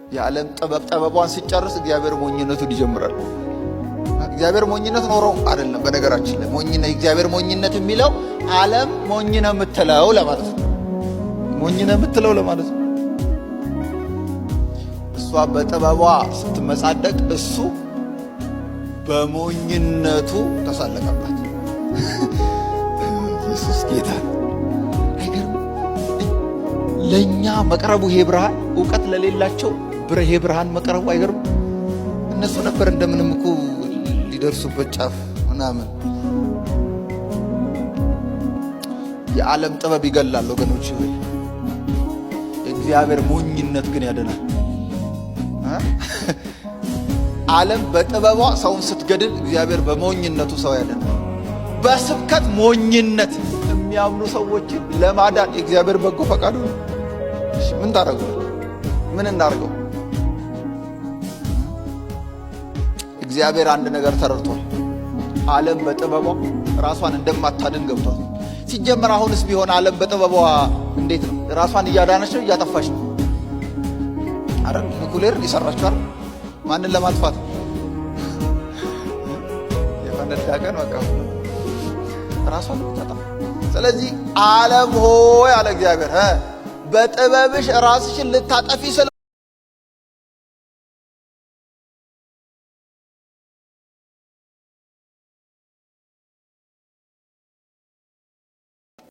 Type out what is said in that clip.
የዓለም ጥበቧን ሲጨርስ እግዚአብሔር ሞኝነቱን ይጀምራል። እግዚአብሔር ሞኝነት ኖሮ አይደለም። በነገራችን ላይ ሞኝነት እግዚአብሔር ሞኝነት የሚለው ዓለም ሞኝ ነው የምትለው ለማለት ነው። ሞኝ ነው የምትለው ለማለት ነው። እሷ በጥበቧ ስትመጻደቅ እሱ በሞኝነቱ ተሳለቀባት። ኢየሱስ ጌታ። አይገርም? ለኛ መቅረቡ ይሄ ብርሃን ዕውቀት ለሌላቸው ይሄ ብርሃን መቅረቡ አይገርም? እነሱ ነበር እንደምንም እኮ ሊደርሱበት ጫፍ ምናምን። የዓለም ጥበብ ይገላል ወገኖች ሆይ፣ የእግዚአብሔር ሞኝነት ግን ያድናል። ዓለም በጥበቧ ሰውን ስትገድል፣ እግዚአብሔር በሞኝነቱ ሰው ያድናል። በስብከት ሞኝነት የሚያምኑ ሰዎችን ለማዳን የእግዚአብሔር በጎ ፈቃዱ ነው። ምን ታደርገው? ምን እናርገው? እግዚአብሔር አንድ ነገር ተረድቷል። ዓለም በጥበቧ ራሷን እንደማታድን ገብቷል። ሲጀመር አሁንስ ቢሆን ዓለም በጥበቧ እንዴት ነው ራሷን እያዳነች ነው? እያጠፋች ነው። አረ ኒኩሌር ይሰራችኋል። ማንን ለማጥፋት የፈነዳ ቀን በቃ ራሷን ታጠፋ። ስለዚህ ዓለም ሆይ አለ እግዚአብሔር በጥበብሽ ራስሽን ልታጠፊ